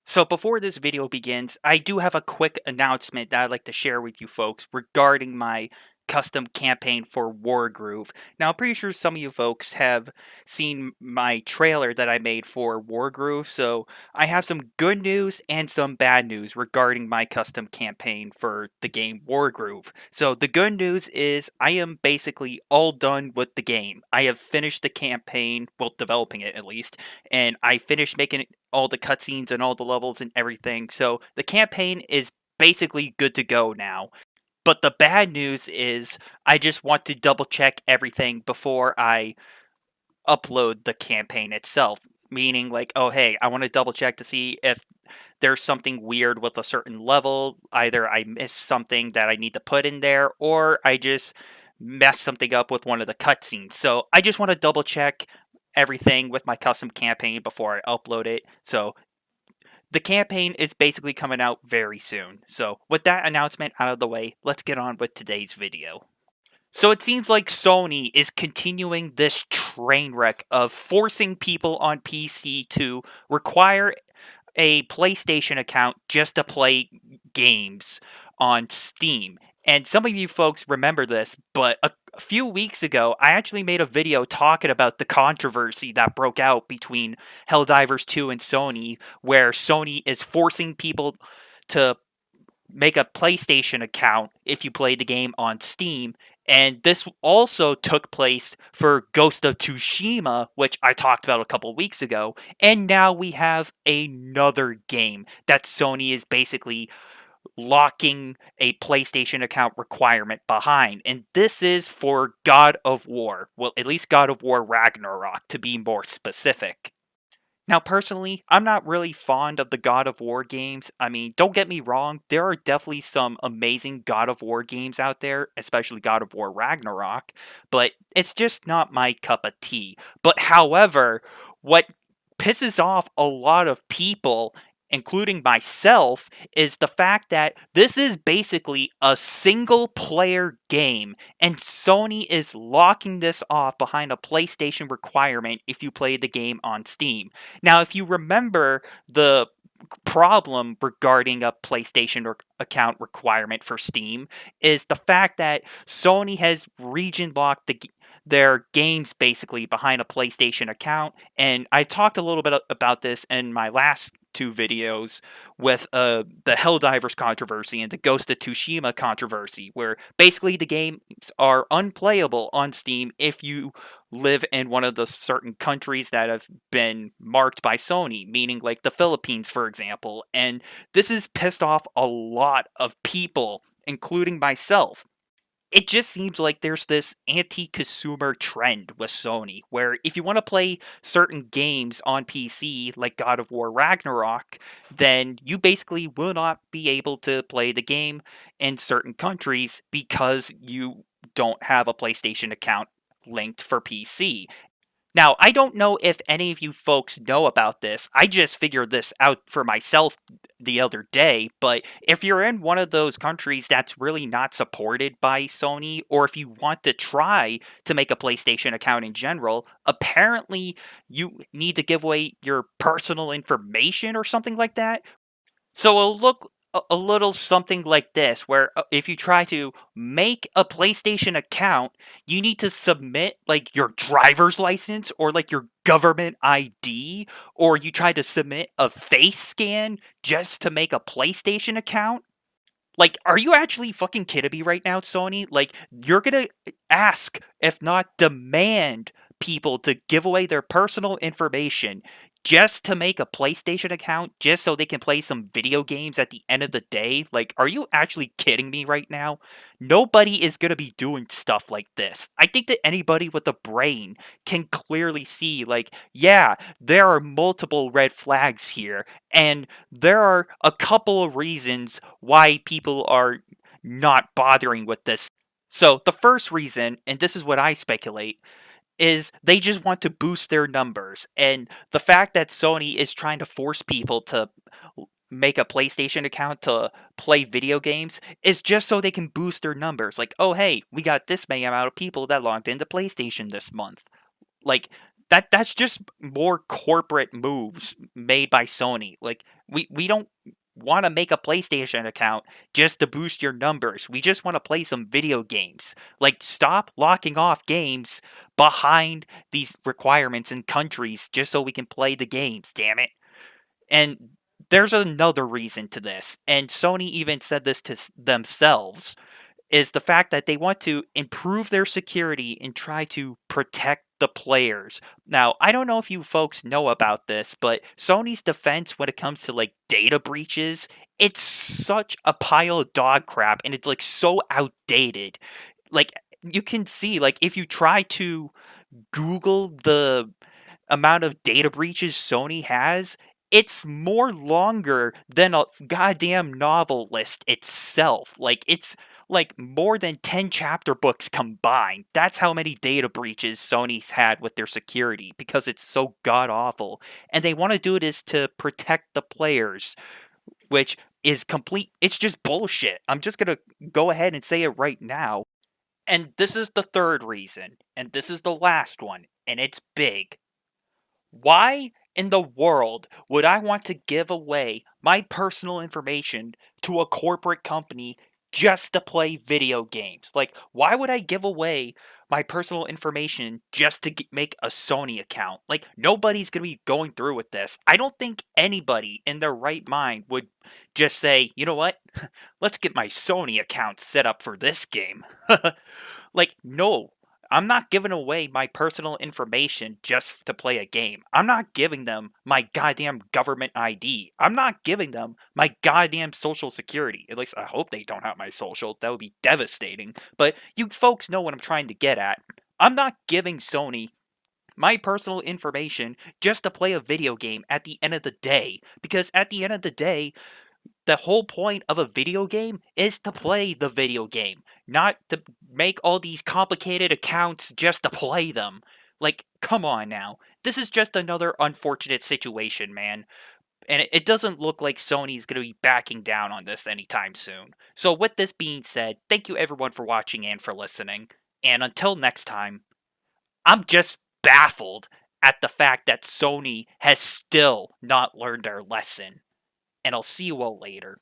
So before this video begins, I do have a quick announcement that I'd like to share with you folks regarding my custom campaign for Wargroove. Now, I'm pretty sure some of you folks have seen my trailer that I made for Wargroove, so I have some good news and some bad news regarding my custom campaign for the game Wargroove. So the good news is I am basically all done with the game. I have finished the campaign, well, developing it at least, and I finished making all the cutscenes and all the levels and everything. So the campaign is basically good to go now. But the bad news is I just want to double check everything before I upload the campaign itself. Meaning, like, oh, hey, I want to double check to see if there's something weird with a certain level. Either I missed something that I need to put in there, or I just messed something up with one of the cutscenes. So I just want to double check everything with my custom campaign before I upload it. So the campaign is basically coming out very soon. So with that announcement out of the way, let's get on with today's video. So it seems like Sony is continuing this train wreck of forcing people on PC to require a PlayStation account just to play games on Steam. And some of you folks remember this, but a few weeks ago, I actually made a video talking about the controversy that broke out between Helldivers 2 and Sony, where Sony is forcing people to make a PlayStation account if you play the game on Steam. And this also took place for Ghost of Tsushima, which I talked about a couple weeks ago. And now we have another game that Sony is basically locking a PlayStation account requirement behind. And this is for God of War. Well, at least God of War Ragnarok, to be more specific. Now, personally, I'm not really fond of the God of War games. I mean, don't get me wrong, there are definitely some amazing God of War games out there, especially God of War Ragnarok, but it's just not my cup of tea. But however, what pisses off a lot of people, including myself, is the fact that this is basically a single player game, and Sony is locking this off behind a PlayStation requirement if you play the game on Steam. Now, if you remember the problem regarding a PlayStation account requirement for Steam is the fact that Sony has region locked their games basically behind a PlayStation account, and I talked a little bit about this in my last two videos with the Helldivers controversy and the Ghost of Tsushima controversy, where basically the games are unplayable on Steam if you live in one of the certain countries that have been marked by Sony, meaning like the Philippines, for example. And this has pissed off a lot of people, including myself. It just seems like there's this anti-consumer trend with Sony, where if you want to play certain games on PC, like God of War Ragnarok, then you basically will not be able to play the game in certain countries because you don't have a PlayStation account linked for PC. Now, I don't know if any of you folks know about this. I just figured this out for myself the other day, but if you're in one of those countries that's really not supported by Sony, or if you want to try to make a PlayStation account in general, apparently you need to give away your personal information or something like that. So it'll look a little something like this, where if you try to make a PlayStation account, you need to submit like your driver's license or like your government ID, or you try to submit a face scan just to make a PlayStation account. Like, are you actually fucking kidding me right now, Sony? Like, you're gonna ask, if not demand, people to give away their personal information just to make a PlayStation account, just so they can play some video games at the end of the day? Like, are you actually kidding me right now? Nobody is gonna be doing stuff like this. I think that anybody with a brain can clearly see, like, yeah, there are multiple red flags here, and there are a couple of reasons why people are not bothering with this. So, the first reason, and this is what I speculate, is they just want to boost their numbers. And the fact that Sony is trying to force people to make a PlayStation account to play video games is just so they can boost their numbers. Like, oh, hey, we got this many amount of people that logged into PlayStation this month. Like, That's just more corporate moves made by Sony. Like we don't want to make a PlayStation account just to boost your numbers. We just want to play some video games. Like stop locking off games behind these requirements in countries just so we can play the games, damn it. And there's another reason to this. And Sony even said this to themselves is the fact that they want to improve their security and try to protect the players. Now, I don't know if you folks know about this, but Sony's defense when it comes to like data breaches, it's such a pile of dog crap and it's like so outdated. Like you can see like if you try to Google the amount of data breaches Sony has, it's more longer than a goddamn novel list itself. Like it's like more than 10 chapter books combined. That's how many data breaches Sony's had with their security because it's so god awful. And they want to do it is to protect the players, which is complete it's just bullshit. I'm just going to go ahead and say it right now. And this is the third reason, and this is the last one, and it's big. Why in the world would I want to give away my personal information to a corporate company just to play video games? Like, why would I give away my personal information just to make a Sony account? Like, nobody's going to be going through with this. I don't think anybody in their right mind would just say, you know what? Let's get my Sony account set up for this game. Like, no, I'm not giving away my personal information just to play a game. I'm not giving them my goddamn government ID. I'm not giving them my goddamn social security. At least I hope they don't have my social. That would be devastating. But you folks know what I'm trying to get at. I'm not giving Sony my personal information just to play a video game at the end of the day. Because at the end of the day, the whole point of a video game is to play the video game, not to make all these complicated accounts just to play them. Like, come on now. This is just another unfortunate situation, man. And it doesn't look like Sony's going to be backing down on this anytime soon. So, with this being said, thank you everyone for watching and for listening. And until next time, I'm just baffled at the fact that Sony has still not learned their lesson. And I'll see you all later.